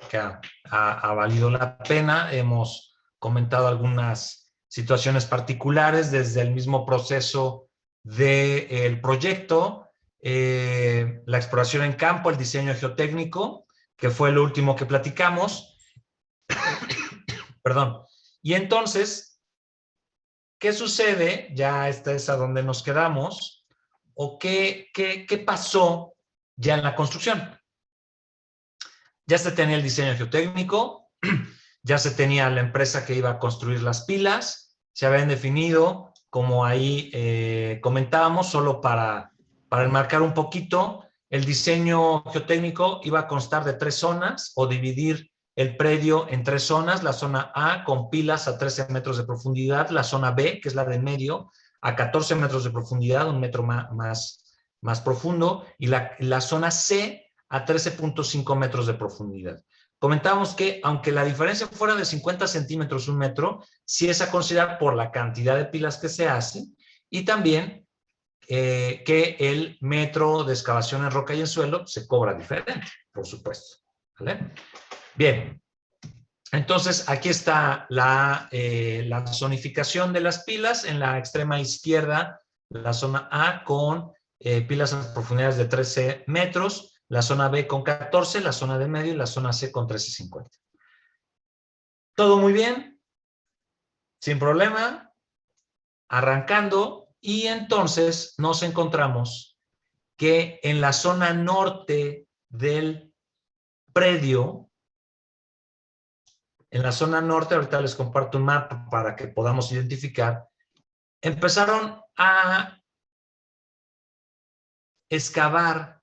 que ha valido la pena. Hemos comentado algunas situaciones particulares desde el mismo proceso del proyecto, la exploración en campo, el diseño geotécnico, que fue lo último que platicamos. Perdón. Y entonces, ¿qué sucede? Ya esta es a donde nos quedamos. ¿O qué pasó ya en la construcción? Ya se tenía el diseño geotécnico, ya se tenía la empresa que iba a construir las pilas, se habían definido, como ahí comentábamos, solo para enmarcar un poquito, el diseño geotécnico iba a constar de 3 zonas o dividir el predio en 3 zonas, la zona A con pilas a 13 metros de profundidad, la zona B, que es la de medio, a 14 metros de profundidad, 1 metro más profundo, y la zona C a 13.5 metros de profundidad. Comentábamos que, aunque la diferencia fuera de 50 centímetros, 1 metro, sí es a considerar por la cantidad de pilas que se hacen y también que el metro de excavación en roca y en suelo se cobra diferente, por supuesto. ¿Vale? Bien. Entonces, aquí está la zonificación de las pilas. En la extrema izquierda, la zona A con pilas a profundidades de 13 metros, la zona B con 14, la zona de medio y la zona C con 13.50. Todo muy bien, sin problema, arrancando, y entonces nos encontramos que en la zona norte del predio, en la zona norte, ahorita les comparto un mapa para que podamos identificar, empezaron a excavar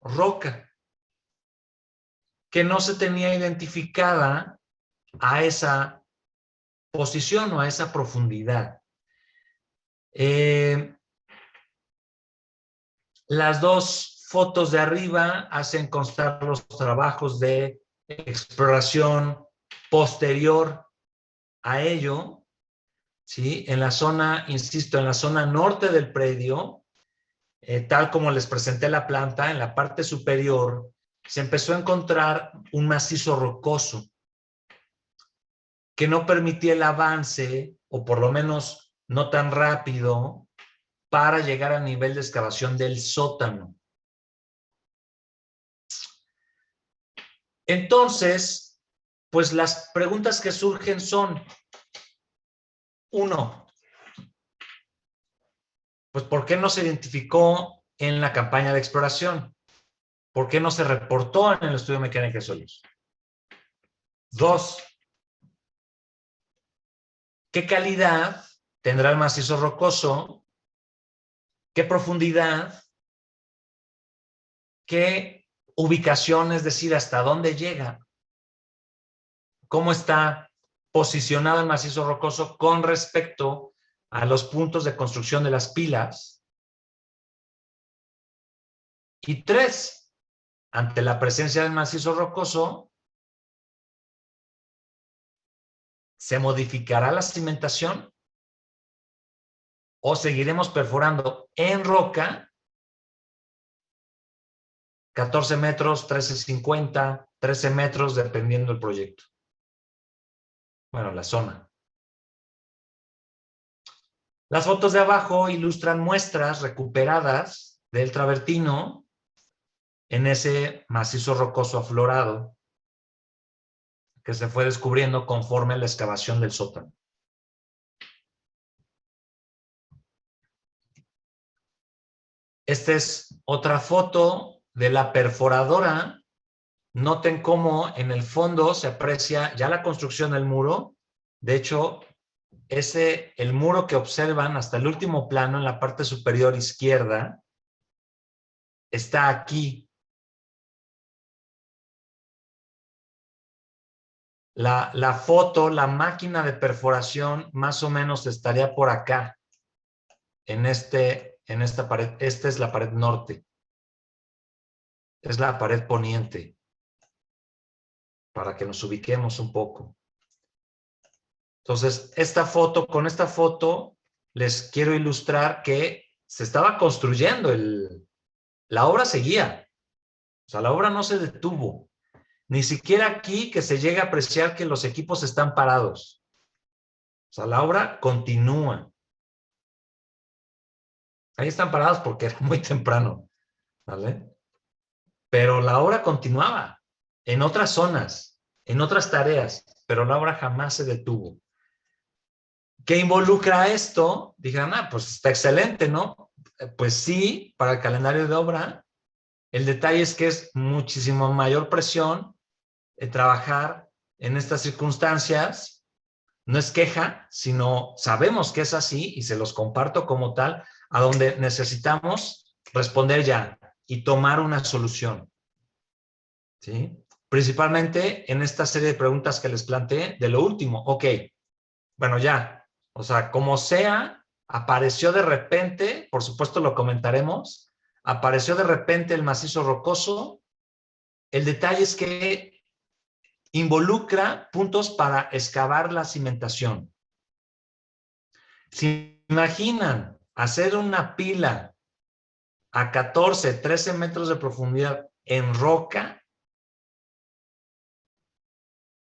roca que no se tenía identificada a esa posición o a esa profundidad. Las dos fotos de arriba hacen constar los trabajos de exploración posterior a ello, ¿sí? En la zona, insisto, en la zona norte del predio, tal como les presenté la planta, en la parte superior, se empezó a encontrar un macizo rocoso que no permitía el avance, o por lo menos no tan rápido, para llegar al nivel de excavación del sótano. Entonces, pues las preguntas que surgen son, 1, pues ¿por qué no se identificó en la campaña de exploración? ¿Por qué no se reportó en el estudio de mecánica de suelos? 2, ¿qué calidad tendrá el macizo rocoso? ¿Qué profundidad? ¿Qué ubicación, es decir, hasta dónde llega? ¿Cómo está posicionado el macizo rocoso con respecto a los puntos de construcción de las pilas? Y 3, ante la presencia del macizo rocoso, ¿se modificará la cimentación o seguiremos perforando en roca 14 metros, 13.50, 13 metros, dependiendo del proyecto? Bueno, la zona. Las fotos de abajo ilustran muestras recuperadas del travertino en ese macizo rocoso aflorado que se fue descubriendo conforme a la excavación del sótano. Esta es otra foto de la perforadora. Noten cómo en el fondo se aprecia ya la construcción del muro. De hecho, el muro que observan hasta el último plano en la parte superior izquierda está aquí. La foto, la máquina de perforación, más o menos estaría por acá, en esta pared. Esta es la pared norte. Es la pared poniente, para que nos ubiquemos un poco. Entonces, con esta foto les quiero ilustrar que se estaba construyendo, la obra seguía. O sea, la obra no se detuvo. Ni siquiera aquí que se llega a apreciar que los equipos están parados. O sea, la obra continúa. Ahí están parados porque era muy temprano, ¿vale? Pero la obra continuaba en otras zonas, en otras tareas, pero la obra jamás se detuvo. ¿Qué involucra esto? Dijeron, pues está excelente, ¿no? Pues sí, para el calendario de obra. El detalle es que es muchísimo mayor presión trabajar en estas circunstancias. No es queja, sino sabemos que es así y se los comparto como tal, a donde necesitamos responder ya y tomar una solución. ¿Sí? Principalmente en esta serie de preguntas que les planteé, de lo último. Ok, bueno, ya, o sea, como sea, apareció de repente, por supuesto lo comentaremos, apareció de repente el macizo rocoso. El detalle es que involucra puntos para excavar la cimentación. Si imaginan hacer una pila a 14, 13 metros de profundidad en roca,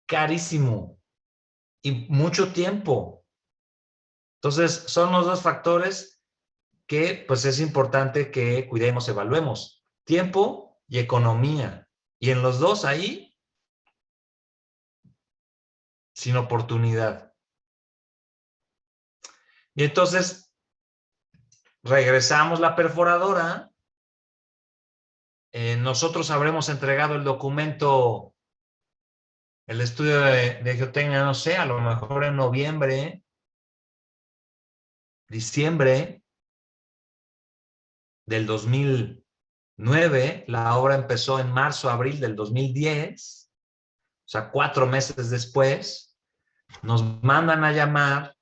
carísimo y mucho tiempo. Entonces, son los dos factores que pues es importante que cuidemos, evaluemos. Tiempo y economía. Y en los dos ahí, sin oportunidad. Y entonces, regresamos la perforadora. Nosotros habremos entregado el documento, el estudio de geotecnia, no sé, a lo mejor en noviembre, diciembre del 2009. La obra empezó en marzo, abril del 2010. O sea, 4 meses después, nos mandan a llamar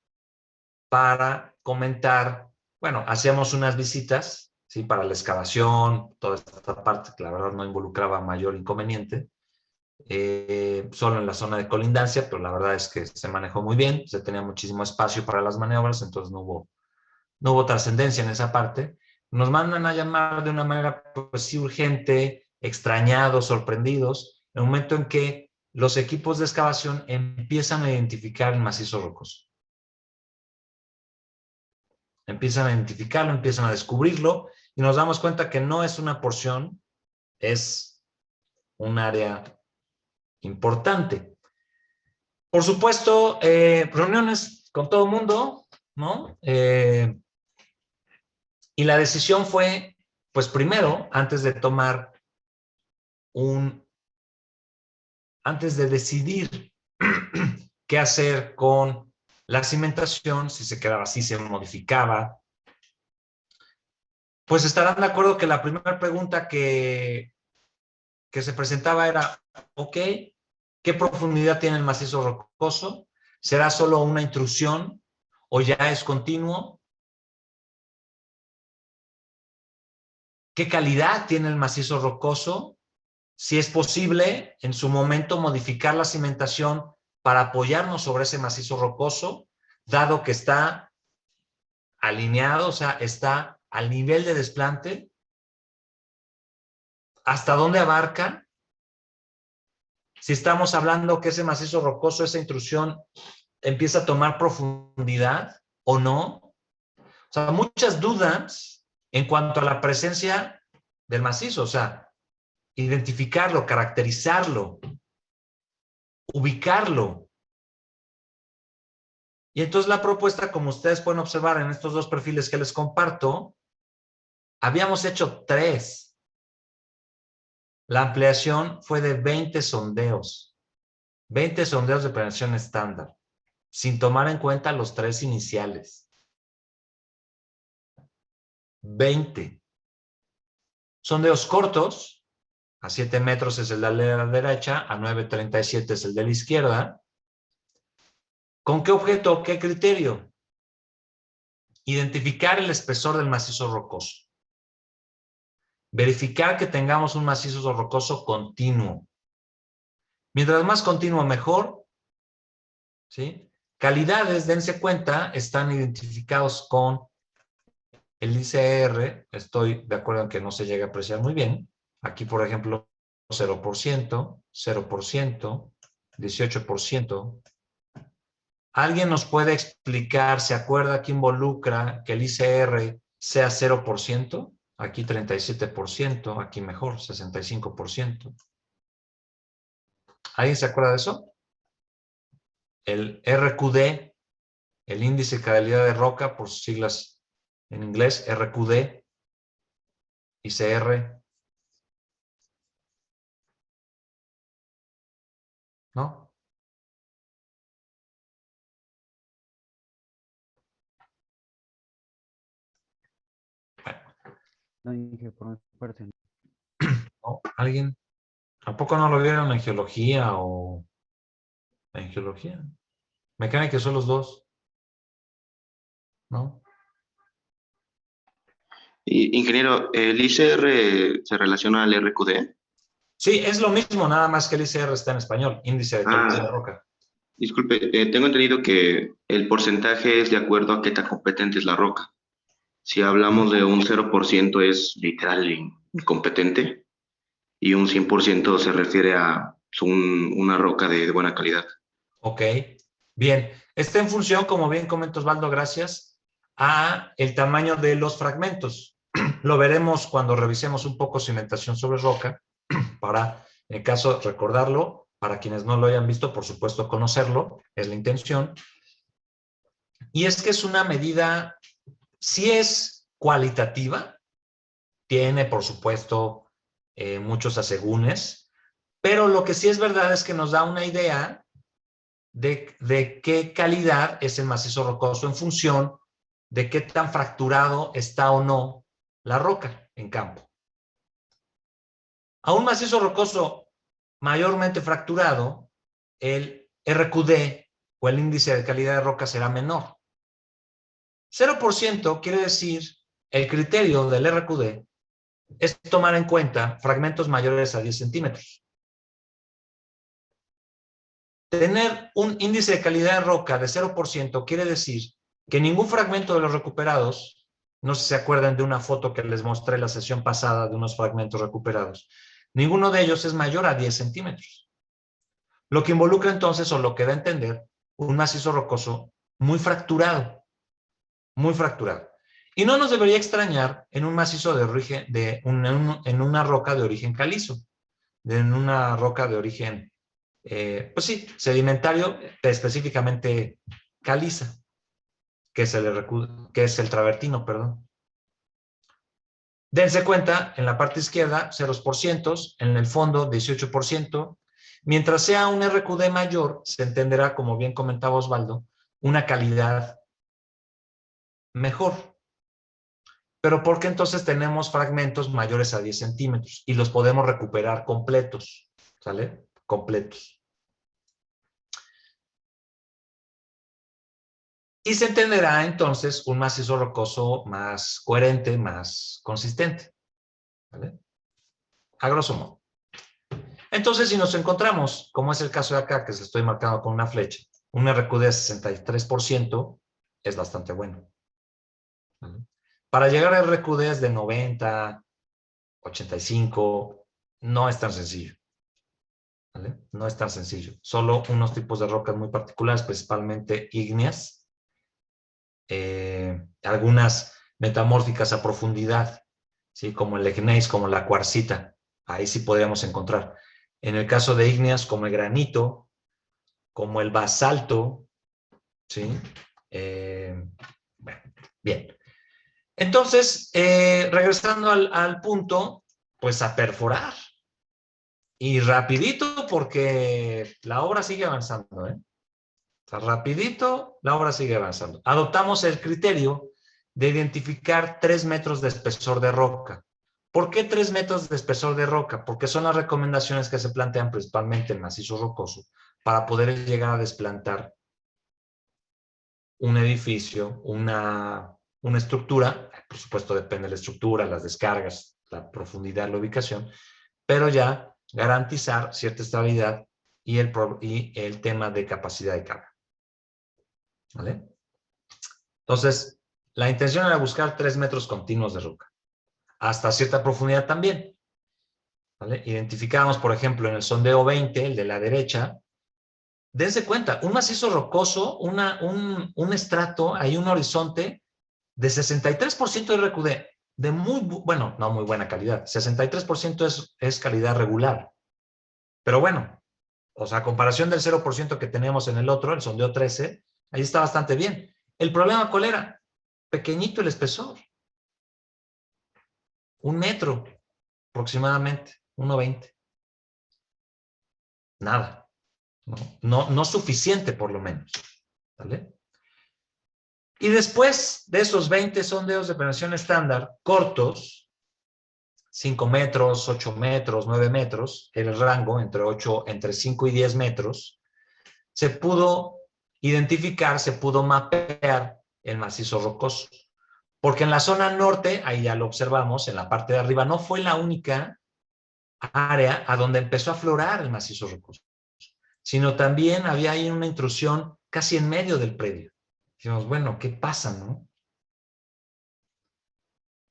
para comentar, bueno, hacíamos unas visitas, ¿sí? Para la excavación, toda esta parte que la verdad no involucraba mayor inconveniente, solo en la zona de colindancia, pero la verdad es que se manejó muy bien, se tenía muchísimo espacio para las maniobras, entonces no hubo trascendencia en esa parte. Nos mandan a llamar de una manera, pues sí, urgente, extrañados, sorprendidos, en el momento en que los equipos de excavación empiezan a identificar el macizo rocoso. Empiezan a identificarlo, empiezan a descubrirlo, y nos damos cuenta que no es una porción, es un área importante. Por supuesto, reuniones con todo el mundo, ¿no? Y la decisión fue, pues primero, antes de decidir qué hacer con la cimentación, si se quedaba así, se modificaba, pues estarán de acuerdo que la primera pregunta que se presentaba era, ok, ¿qué profundidad tiene el macizo rocoso? ¿Será solo una intrusión o ya es continuo? ¿Qué calidad tiene el macizo rocoso? Si es posible, en su momento, modificar la cimentación para apoyarnos sobre ese macizo rocoso, dado que está alineado, o sea, está al nivel de desplante. ¿Hasta dónde abarca? Si estamos hablando que ese macizo rocoso, esa intrusión, empieza a tomar profundidad o no. O sea, muchas dudas en cuanto a la presencia del macizo, o sea, identificarlo, caracterizarlo, ubicarlo. Y entonces la propuesta, como ustedes pueden observar en estos dos perfiles que les comparto, habíamos hecho 3. La ampliación fue de 20 sondeos. 20 sondeos de penetración estándar, sin tomar en cuenta los 3 iniciales. 20. Sondeos cortos, a 7 metros es el de la derecha, a 9.37 es el de la izquierda. ¿Con qué objeto? ¿Qué criterio? Identificar el espesor del macizo rocoso. Verificar que tengamos un macizo rocoso continuo. Mientras más continuo, mejor. ¿Sí? Calidades, dense cuenta, están identificados con el ICR. Estoy de acuerdo en que no se llega a apreciar muy bien. Aquí, por ejemplo, 0%, 0%, 18%. ¿Alguien nos puede explicar, se acuerda que involucra que el ICR sea 0%? Aquí 37%, aquí mejor, 65%. ¿Alguien se acuerda de eso? El RQD, el índice de calidad de roca, por sus siglas en inglés, RQD, ICR, ¿no? No dije por mi parte. ¿No? ¿Alguien? ¿A poco no lo vieron en geología o en geología? Mecánica son los dos, ¿no? Ingeniero, ¿el ICR se relaciona al RQD? Sí, es lo mismo, nada más que el ICR está en español, índice de calidad de Ah, roca. disculpe, tengo entendido que el porcentaje es de acuerdo a qué tan competente es la roca. Si hablamos de un 0% es literal incompetente y un 100% se refiere a una roca de buena calidad. Ok, bien. Está en función, como bien comenta Osvaldo, gracias, a el tamaño de los fragmentos. Lo veremos cuando revisemos un poco cimentación sobre roca, para, en el caso, recordarlo, para quienes no lo hayan visto, por supuesto, conocerlo, es la intención. Y es que es una medida, sí es cualitativa, tiene, por supuesto, muchos asegúnes, pero lo que sí es verdad es que nos da una idea de qué calidad es el macizo rocoso en función de qué tan fracturado está o no la roca en campo. A un macizo rocoso mayormente fracturado, el RQD o el índice de calidad de roca será menor. 0% quiere decir, el criterio del RQD es tomar en cuenta fragmentos mayores a 10 centímetros. Tener un índice de calidad de roca de 0% quiere decir que ningún fragmento de los recuperados, no sé si se acuerdan de una foto que les mostré la sesión pasada de unos fragmentos recuperados, ninguno de ellos es mayor a 10 centímetros. Lo que involucra entonces, o lo que da a entender, un macizo rocoso muy fracturado, muy fracturado. Y no nos debería extrañar en un macizo de origen, en una roca de origen calizo, en una roca de origen, pues sí, sedimentario, específicamente caliza, que es el travertino, perdón. Dense cuenta, en la parte izquierda, 0%, en el fondo, 18%. Mientras sea un RQD mayor, se entenderá, como bien comentaba Osvaldo, una calidad mejor. Pero ¿por qué entonces tenemos fragmentos mayores a 10 centímetros? Y los podemos recuperar completos, ¿sale? Completos. Y se entenderá entonces un macizo rocoso más coherente, más consistente, ¿vale? A grosso modo. Entonces, si nos encontramos, como es el caso de acá, que se estoy marcando con una flecha, un RQD de 63% es bastante bueno, ¿vale? Para llegar a RQDs de 90, 85, no es tan sencillo, ¿vale? No es tan sencillo. Solo unos tipos de rocas muy particulares, principalmente ígneas, algunas metamórficas a profundidad, ¿sí? Como el gneiss, como la cuarcita. Ahí sí podríamos encontrar. En el caso de ígneas, como el granito, como el basalto, ¿sí? Bueno, bien. Entonces, regresando al punto, pues a perforar. Y rapidito, porque la obra sigue avanzando, ¿eh? O sea, rapidito, la obra sigue avanzando. Adoptamos el criterio de identificar 3 metros de espesor de roca. ¿Por qué 3 metros de espesor de roca? Porque son las recomendaciones que se plantean principalmente en macizo rocoso para poder llegar a desplantar un edificio, una estructura. Por supuesto, depende de la estructura, las descargas, la profundidad, la ubicación, pero ya garantizar cierta estabilidad y el tema de capacidad de carga. ¿Vale? Entonces, la intención era buscar 3 metros continuos de roca, hasta cierta profundidad también. ¿vale? Identificamos, por ejemplo, en el sondeo 20, el de la derecha, dense cuenta, un macizo rocoso, un estrato, hay un horizonte de 63% de RQD, de muy, bueno, no muy buena calidad, 63% es calidad regular. Pero bueno, o sea, a comparación del 0% que teníamos en el otro, el sondeo 13, ahí está bastante bien. ¿El problema cuál era? Pequeñito el espesor. 1 metro aproximadamente, 1,20. Nada. No suficiente por lo menos. ¿Vale? Y después de esos 20 sondeos de penetración estándar cortos, 5 metros, 8 metros, 9 metros, el rango entre 5 y 10 metros, se pudo identificar, se pudo mapear el macizo rocoso. Porque en la zona norte, ahí ya lo observamos, en la parte de arriba, no fue la única área a donde empezó a aflorar el macizo rocoso, sino también había ahí una intrusión casi en medio del predio. Dijimos, bueno, ¿qué pasa, no?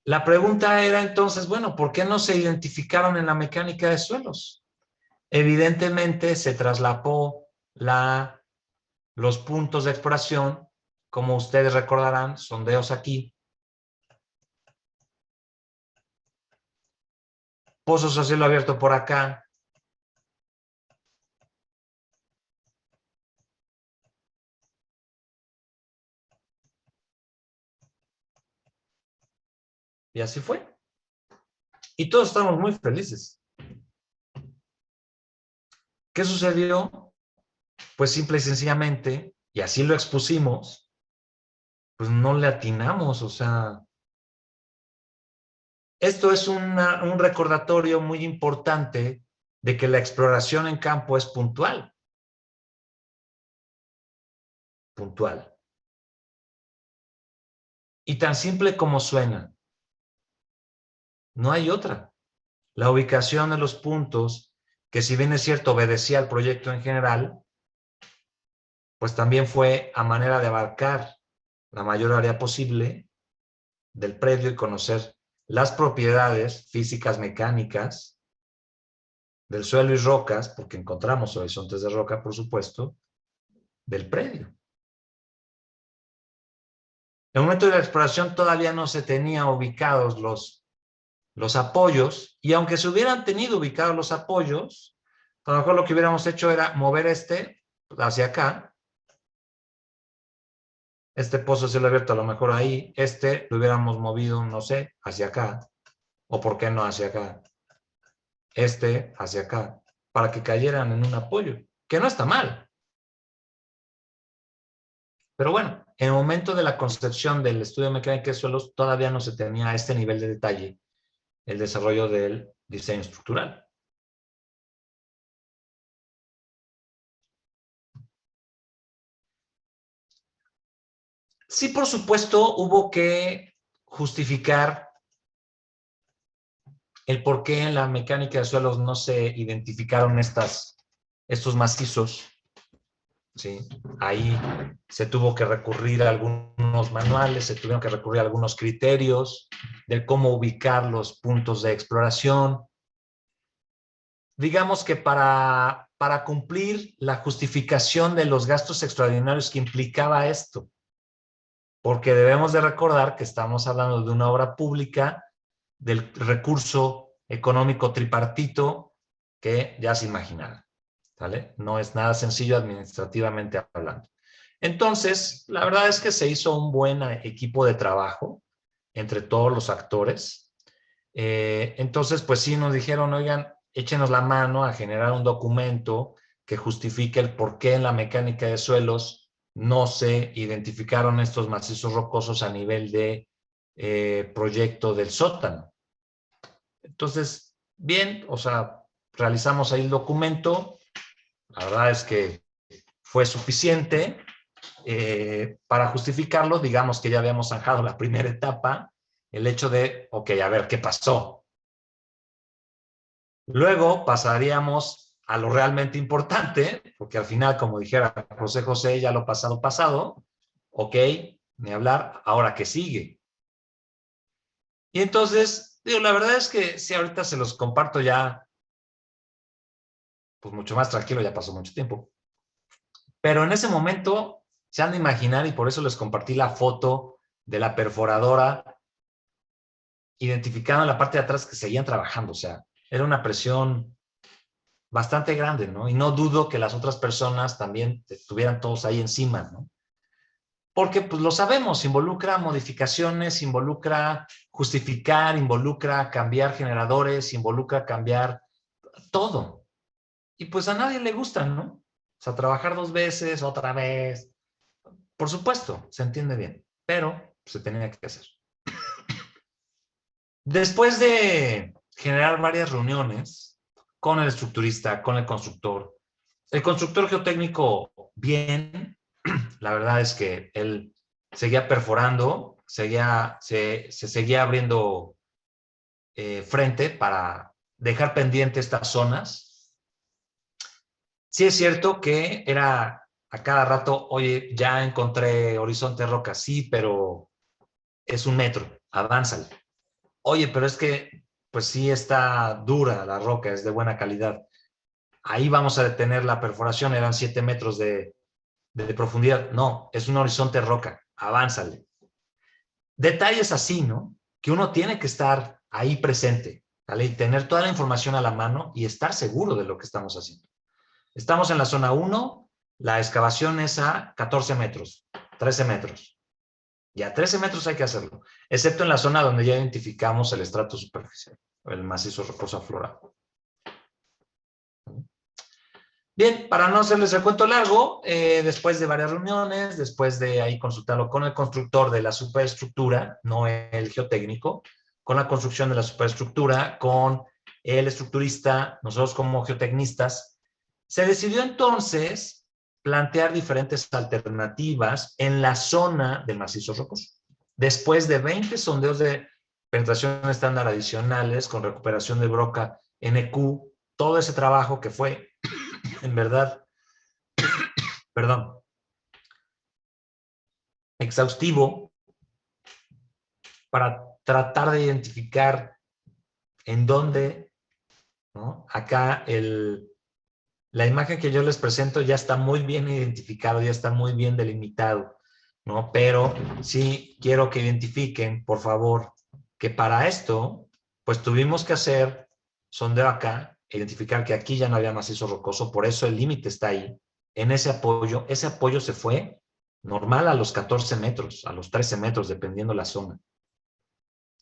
La pregunta era entonces, bueno, ¿por qué no se identificaron en la mecánica de suelos? Evidentemente se traslapó los puntos de exploración, como ustedes recordarán, sondeos aquí, pozos a cielo abierto por acá, y así fue. Y todos estamos muy felices. ¿Qué sucedió? Pues simple y sencillamente, y así lo expusimos, pues no le atinamos, o sea, esto es un recordatorio muy importante de que la exploración en campo es puntual. Puntual. Y tan simple como suena. No hay otra. La ubicación de los puntos, que si bien es cierto obedecía al proyecto en general, pues también fue a manera de abarcar la mayor área posible del predio y conocer las propiedades físicas mecánicas del suelo y rocas, porque encontramos horizontes de roca, por supuesto, del predio. En el momento de la exploración todavía no se tenían ubicados los apoyos, y aunque se hubieran tenido ubicados los apoyos, a lo mejor lo que hubiéramos hecho era mover hacia acá, este pozo de cielo abierto a lo mejor ahí, lo hubiéramos movido, no sé, hacia acá, o por qué no hacia acá, hacia acá, para que cayeran en un apoyo, que no está mal. Pero bueno, en el momento de la concepción del estudio de mecánica de suelos, todavía no se tenía a este nivel de detalle el desarrollo del diseño estructural. Sí, por supuesto, hubo que justificar el por qué en la mecánica de suelos no se identificaron estos macizos. ¿Sí? Ahí se tuvo que recurrir a algunos manuales, se tuvieron que recurrir a algunos criterios de cómo ubicar los puntos de exploración. Digamos que para cumplir la justificación de los gastos extraordinarios que implicaba esto, porque debemos de recordar que estamos hablando de una obra pública, del recurso económico tripartito que ya se imaginarán, ¿vale? No es nada sencillo administrativamente hablando. Entonces, la verdad es que se hizo un buen equipo de trabajo entre todos los actores. Entonces, pues sí nos dijeron, oigan, échenos la mano a generar un documento que justifique el por qué en la mecánica de suelos no se identificaron estos macizos rocosos a nivel de proyecto del sótano. Entonces, bien, o sea, realizamos ahí el documento. La verdad es que fue suficiente para justificarlo. Digamos que ya habíamos zanjado la primera etapa, el hecho de, ok, a ver, ¿qué pasó? Luego pasaríamos a lo realmente importante, porque al final, como dijera José, ya lo pasado, pasado, ok, ni hablar, ahora qué sigue. Y entonces, digo, la verdad es que sí, ahorita se los comparto ya pues mucho más tranquilo, ya pasó mucho tiempo. Pero en ese momento se han de imaginar, y por eso les compartí la foto de la perforadora, identificando la parte de atrás que seguían trabajando. O sea, era una presión bastante grande, ¿no? Y no dudo que las otras personas también estuvieran todos ahí encima, ¿no? Porque, pues lo sabemos, involucra modificaciones, involucra justificar, involucra cambiar generadores, involucra cambiar todo. Y pues a nadie le gusta, ¿no? O sea, trabajar 2 veces, otra vez. Por supuesto, se entiende bien, pero se tenía que hacer. Después de generar varias reuniones con el estructurista, con el constructor geotécnico, bien, la verdad es que él seguía perforando, se seguía abriendo frente para dejar pendiente estas zonas. Sí es cierto que era a cada rato, oye, ya encontré horizonte roca, sí, pero es 1 metro, avánzale. Oye, pero es que, pues sí está dura la roca, es de buena calidad. Ahí vamos a detener la perforación, eran 7 metros de profundidad. No, es un horizonte roca, avánzale. Detalles así, ¿no? Que uno tiene que estar ahí presente, ¿vale? Y tener toda la información a la mano y estar seguro de lo que estamos haciendo. Estamos en la zona 1, la excavación es a 14 metros, 13 metros. Ya 13 metros hay que hacerlo, excepto en la zona donde ya identificamos el estrato superficial, el macizo rocoso aflorado. Bien, para no hacerles el cuento largo, después de varias reuniones, después de ahí consultarlo con el constructor de la superestructura, no el geotécnico, con la construcción de la superestructura, con el estructurista, nosotros como geotecnistas, se decidió entonces plantear diferentes alternativas en la zona del macizo rocoso. Después de 20 sondeos de penetración estándar adicionales con recuperación de broca NQ, todo ese trabajo que fue en verdad, perdón, exhaustivo para tratar de identificar en dónde, ¿no? Acá la imagen que yo les presento ya está muy bien identificado, ya está muy bien delimitado, ¿no? Pero sí quiero que identifiquen, por favor, que para esto, pues tuvimos que hacer sondeo acá, identificar que aquí ya no había macizo rocoso, por eso el límite está ahí. En ese apoyo se fue normal a los 14 metros, a los 13 metros, dependiendo la zona.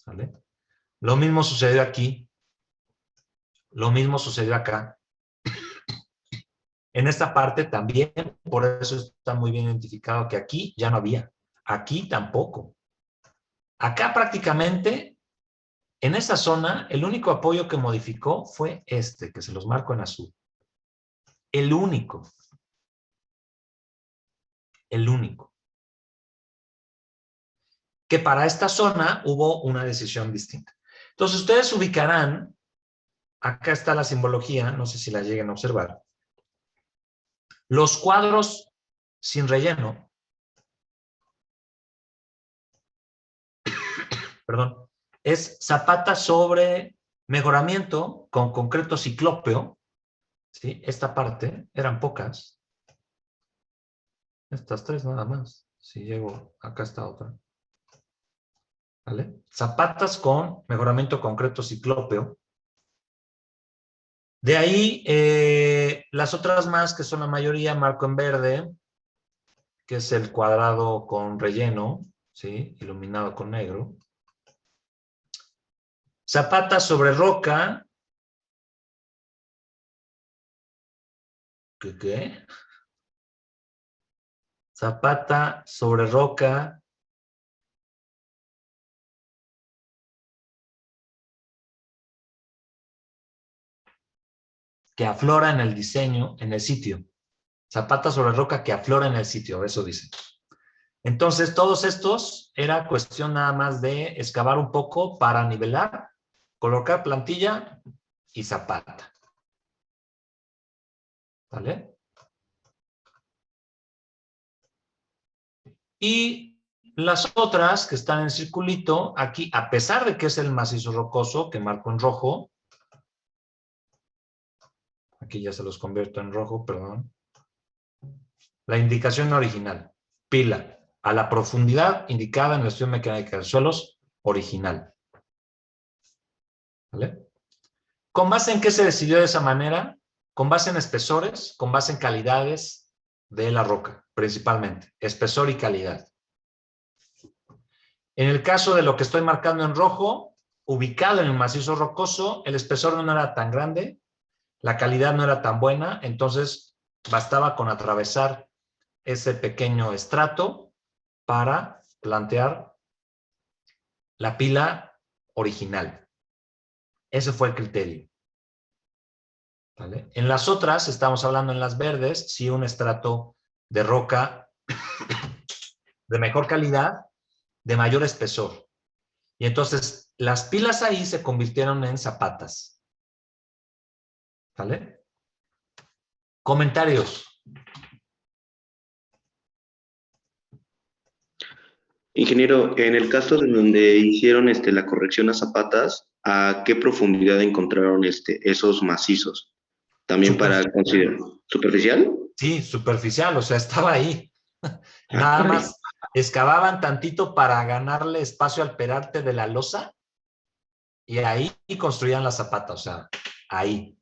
¿Vale? Lo mismo sucedió aquí, lo mismo sucedió acá. En esta parte también, por eso está muy bien identificado que aquí ya no había, aquí tampoco. Acá prácticamente, en esa zona, el único apoyo que modificó fue este, que se los marco en azul. El único. El único. Que para esta zona hubo una decisión distinta. Entonces, ustedes ubicarán, acá está la simbología, no sé si la lleguen a observar, los cuadros sin relleno, perdón, es zapata sobre mejoramiento con concreto ciclópeo, ¿sí? Esta parte, eran pocas, estas 3 nada más, si llego, acá está otra, ¿vale? Zapatas con mejoramiento concreto ciclópeo. De ahí, las otras más, que son la mayoría, marco en verde, que es el cuadrado con relleno, ¿sí? Iluminado con negro. Zapata sobre roca. ¿Qué? Zapata sobre roca. Que aflora en el diseño, en el sitio. Zapata sobre roca que aflora en el sitio, eso dice. Entonces, todos estos era cuestión nada más de excavar un poco para nivelar, colocar plantilla y zapata. ¿Vale? Y las otras que están en circulito, aquí, a pesar de que es el macizo rocoso, que marco en rojo, Aquí ya se los convierto en rojo, perdón. La indicación original. Pila. A la profundidad indicada en la estudio mecánica de suelos original. ¿Vale? ¿Con base en qué se decidió de esa manera? Con base en espesores, con base en calidades de la roca, principalmente. Espesor y calidad. En el caso de lo que estoy marcando en rojo, ubicado en el macizo rocoso, el espesor no era tan grande, la calidad no era tan buena, entonces bastaba con atravesar ese pequeño estrato para plantear la pila original. Ese fue el criterio. ¿Vale? En las otras, estamos hablando en las verdes, sí un estrato de roca de mejor calidad, de mayor espesor. Y entonces las pilas ahí se convirtieron en zapatas. ¿Vale? Comentarios. Ingeniero, en el caso de donde hicieron la corrección a zapatas, ¿a qué profundidad encontraron esos macizos? También para considerar. ¿Superficial? Sí, superficial, o sea, estaba ahí. Ah, Nada caray. más excavaban tantito para ganarle espacio al perarte de la losa y ahí construían la zapata, o sea, ahí,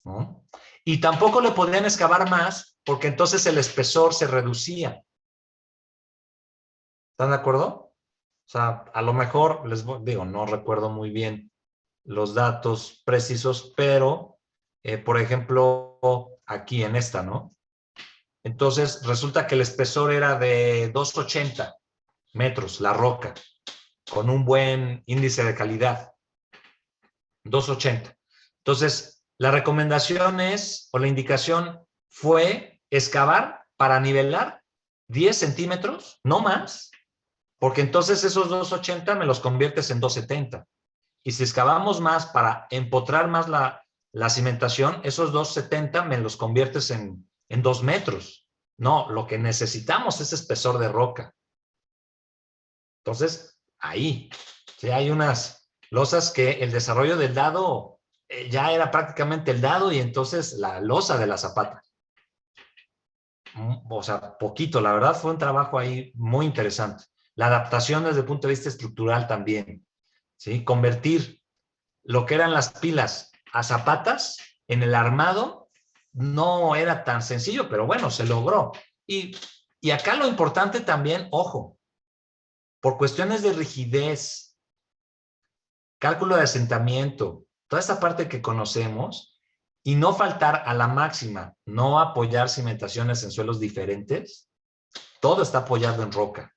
¿no? Y tampoco le podían excavar más porque entonces el espesor se reducía. ¿Están de acuerdo? O sea, a lo mejor, digo, no recuerdo muy bien los datos precisos, pero, por ejemplo, aquí en esta, ¿no? Entonces, resulta que el espesor era de 280 metros, la roca, con un buen índice de calidad, 280. Entonces, la recomendación es, o la indicación fue excavar para nivelar 10 centímetros, no más, porque entonces esos 280 me los conviertes en 270. Y si excavamos más para empotrar más la cimentación, esos 270 me los conviertes en 2 metros. No, lo que necesitamos es espesor de roca. Entonces, ahí, sí hay unas losas que el desarrollo del dado ya era prácticamente el dado y entonces la losa de la zapata. O sea, poquito, la verdad fue un trabajo ahí muy interesante. La adaptación desde el punto de vista estructural también, ¿sí? Convertir lo que eran las pilas a zapatas en el armado no era tan sencillo, pero bueno, se logró. Y acá lo importante también, ojo, por cuestiones de rigidez, cálculo de asentamiento, toda esa parte que conocemos, y no faltar a la máxima, no apoyar cimentaciones en suelos diferentes, todo está apoyado en roca.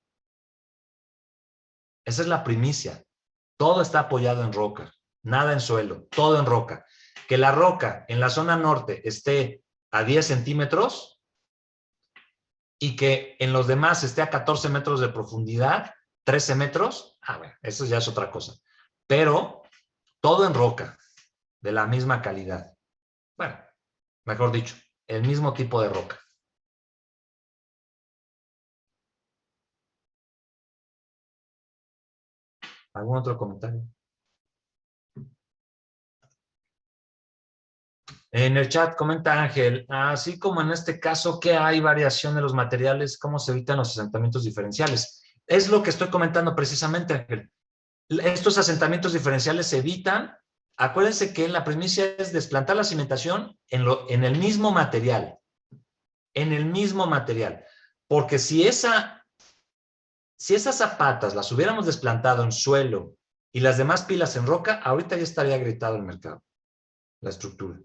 Esa es la primicia. Todo está apoyado en roca, nada en suelo, todo en roca. Que la roca en la zona norte esté a 10 centímetros y que en los demás esté a 14 metros de profundidad, 13 metros, bueno, eso ya es otra cosa. Pero todo en roca, de la misma calidad. Bueno, mejor dicho, el mismo tipo de roca. ¿Algún otro comentario? En el chat comenta Ángel, así como en este caso que hay variación de los materiales, ¿cómo se evitan los asentamientos diferenciales? Es lo que estoy comentando precisamente, Ángel. Estos asentamientos diferenciales se evitan. Acuérdense que la primicia es desplantar la cimentación en el mismo material. En el mismo material. Porque si esas zapatas las hubiéramos desplantado en suelo y las demás pilas en roca, ahorita ya estaría agrietado el mercado, la estructura.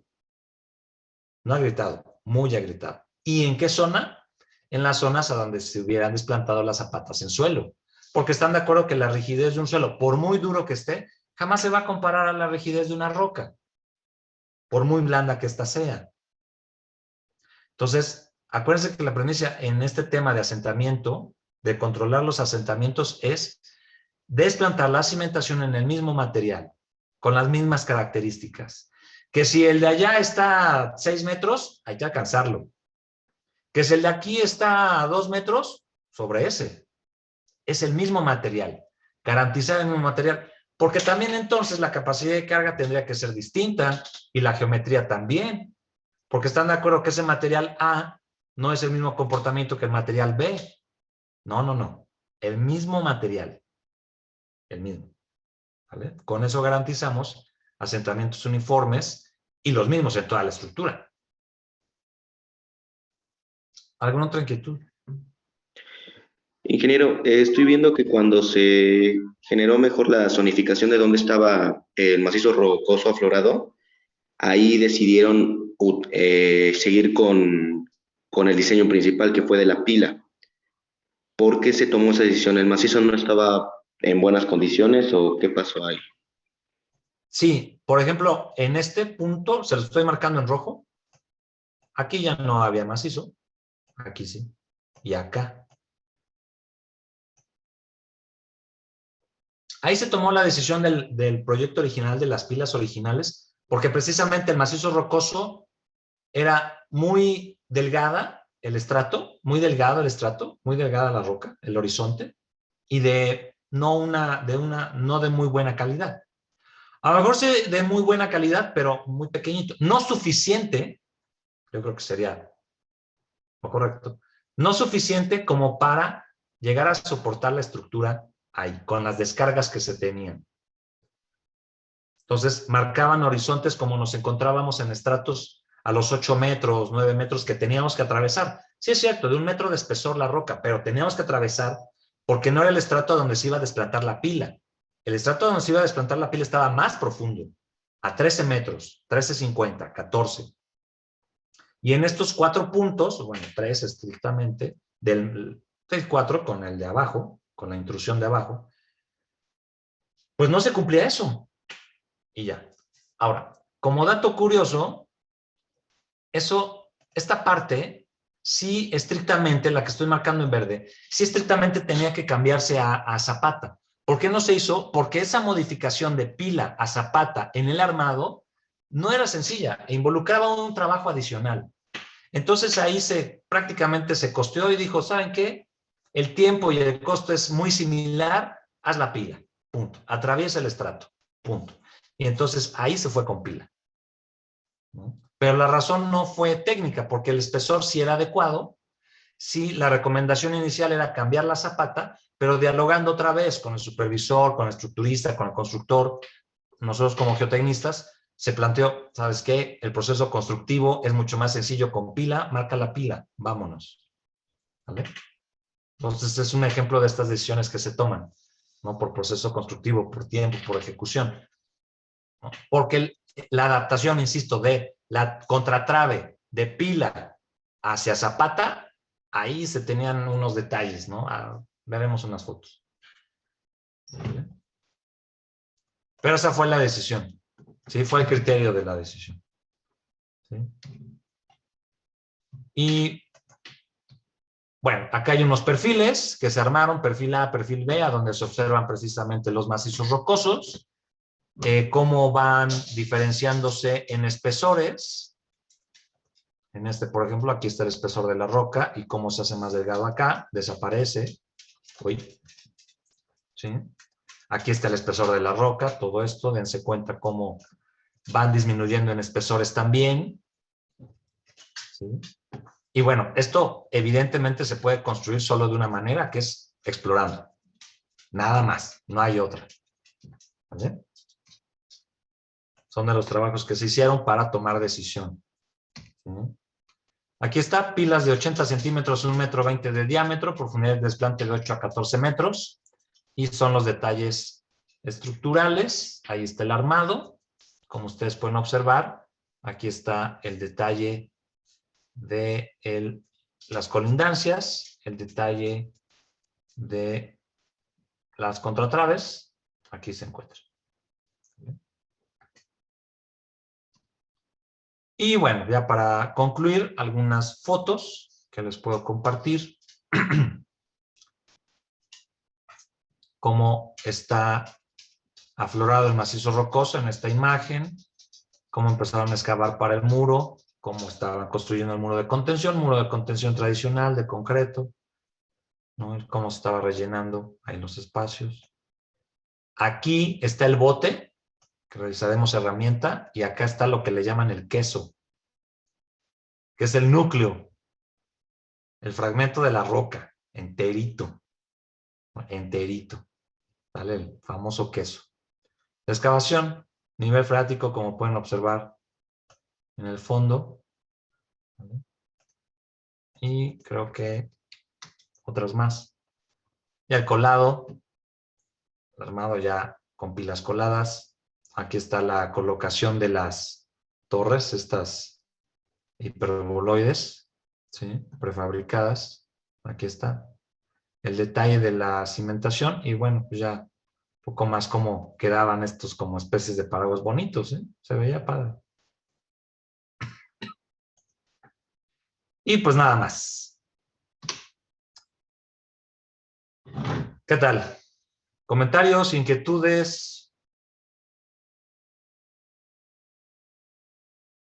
No agrietado, muy agrietado. ¿Y en qué zona? En las zonas a donde se hubieran desplantado las zapatas en suelo. Porque están de acuerdo que la rigidez de un suelo, por muy duro que esté, jamás se va a comparar a la rigidez de una roca, por muy blanda que ésta sea. Entonces, acuérdense que la premisa en este tema de asentamiento, de controlar los asentamientos, es desplantar la cimentación en el mismo material, con las mismas características. Que si el de allá está a 6 metros, hay que alcanzarlo. Que si el de aquí está a 2 metros, sobre ese. Es el mismo material. Garantizar el mismo material. Porque también entonces la capacidad de carga tendría que ser distinta y la geometría también. Porque están de acuerdo que ese material A no es el mismo comportamiento que el material B. No, no, no. El mismo material. El mismo. ¿Vale? Con eso garantizamos asentamientos uniformes y los mismos en toda la estructura. ¿Alguna otra inquietud? Ingeniero, estoy viendo que cuando se generó mejor la zonificación de donde estaba el macizo rocoso aflorado, ahí decidieron seguir con el diseño principal que fue de la pila. ¿Por qué se tomó esa decisión? ¿El macizo no estaba en buenas condiciones o qué pasó ahí? Sí, por ejemplo, en este punto, se lo estoy marcando en rojo. Aquí ya no había macizo. Aquí sí. Y acá. Ahí se tomó la decisión del proyecto original de las pilas originales, porque precisamente el macizo rocoso era muy delgada el estrato, muy delgado el estrato, muy delgada la roca, el horizonte, y no de muy buena calidad. A lo mejor sí de muy buena calidad, pero muy pequeñito. No suficiente, yo creo que sería lo correcto, no suficiente como para llegar a soportar la estructura ahí, con las descargas que se tenían. Entonces, marcaban horizontes como nos encontrábamos en estratos a los 8 metros, 9 metros que teníamos que atravesar. Sí es cierto, de 1 metro de espesor la roca, pero teníamos que atravesar porque no era el estrato donde se iba a desplantar la pila. El estrato donde se iba a desplantar la pila estaba más profundo, a 13 metros, 13.50, 14. Y en estos 4 puntos, bueno, 3 estrictamente, del 4 con el de abajo, con la intrusión de abajo, pues no se cumplía eso. Y ya. Ahora, como dato curioso, esta parte, sí estrictamente, la que estoy marcando en verde, sí estrictamente tenía que cambiarse a zapata. ¿Por qué no se hizo? Porque esa modificación de pila a zapata en el armado no era sencilla e involucraba un trabajo adicional. Entonces ahí prácticamente se costeó y dijo, ¿saben qué? El tiempo y el costo es muy similar, haz la pila, punto. Atraviesa el estrato, punto. Y entonces ahí se fue con pila, ¿no? Pero la razón no fue técnica, porque el espesor sí era adecuado, sí la recomendación inicial era cambiar la zapata, pero dialogando otra vez con el supervisor, con el estructurista, con el constructor, nosotros como geotecnistas, se planteó, ¿sabes qué? El proceso constructivo es mucho más sencillo con pila, marca la pila, vámonos. ¿Vale? Entonces es un ejemplo de estas decisiones que se toman, ¿no? Por proceso constructivo, por tiempo, por ejecución, ¿no? Porque la adaptación, insisto, de la contratrave de pila hacia zapata, ahí se tenían unos detalles, ¿no? Veremos unas fotos. ¿Vale? Pero esa fue la decisión. Sí, fue el criterio de la decisión. ¿Sí? Y bueno, acá hay unos perfiles que se armaron, perfil A, perfil B, a donde se observan precisamente los macizos rocosos, cómo van diferenciándose en espesores. En este, por ejemplo, aquí está el espesor de la roca y cómo se hace más delgado acá, desaparece. Uy. ¿Sí? Aquí está el espesor de la roca, todo esto, dense cuenta cómo van disminuyendo en espesores también. ¿Sí? Y bueno, esto evidentemente se puede construir solo de una manera, que es explorando. Nada más, no hay otra. ¿Vale? Son de los trabajos que se hicieron para tomar decisión. ¿Sí? Aquí está, pilas de 80 centímetros, 1,20 metros de diámetro, profundidad de desplante de 8 a 14 metros. Y son los detalles estructurales. Ahí está el armado. Como ustedes pueden observar, aquí está el detalle de las colindancias, el detalle de las contratraves. Aquí se encuentra. Y bueno, ya para concluir, algunas fotos que les puedo compartir. Cómo está aflorado el macizo rocoso en esta imagen, cómo empezaron a excavar para el muro, cómo estaban construyendo el muro de contención tradicional de concreto, ¿no? Cómo se estaba rellenando ahí los espacios. Aquí está el bote, que realizaremos herramienta, y acá está lo que le llaman el queso. que es el núcleo, el fragmento de la roca, enterito, ¿vale? El famoso queso. La excavación, nivel freático, como pueden observar en el fondo, ¿vale? Y creo que otras más. Y el colado, armado ya con pilas coladas. Aquí está la colocación de las torres, estas hiperboloides, ¿sí? Prefabricadas. Aquí está. El detalle de la cimentación y bueno, pues ya un poco más como quedaban estos como especies de paraguas bonitos, ¿eh? Se veía padre. Y pues nada más. ¿Qué tal? ¿Comentarios, inquietudes?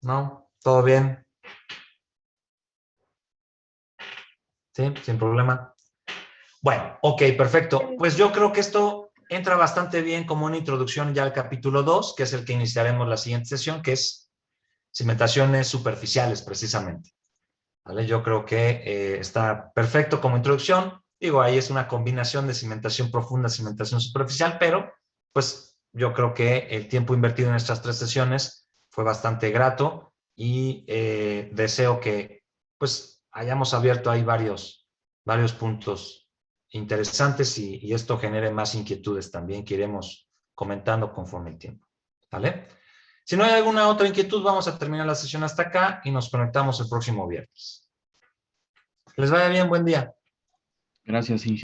¿No? ¿Todo bien? ¿Sí? Sin problema. Bueno, ok, perfecto. Pues yo creo que esto entra bastante bien como una introducción ya al capítulo 2, que es el que iniciaremos la siguiente sesión, que es cimentaciones superficiales, precisamente. ¿Vale? Yo creo que está perfecto como introducción. Digo, ahí es una combinación de cimentación profunda, cimentación superficial, pero pues yo creo que el tiempo invertido en estas 3 sesiones fue bastante grato y deseo que pues hayamos abierto ahí varios puntos interesantes y esto genere más inquietudes también que iremos comentando conforme el tiempo. ¿Vale? Si no hay alguna otra inquietud, vamos a terminar la sesión hasta acá y nos conectamos el próximo viernes. Que les vaya bien, buen día. Gracias, sí.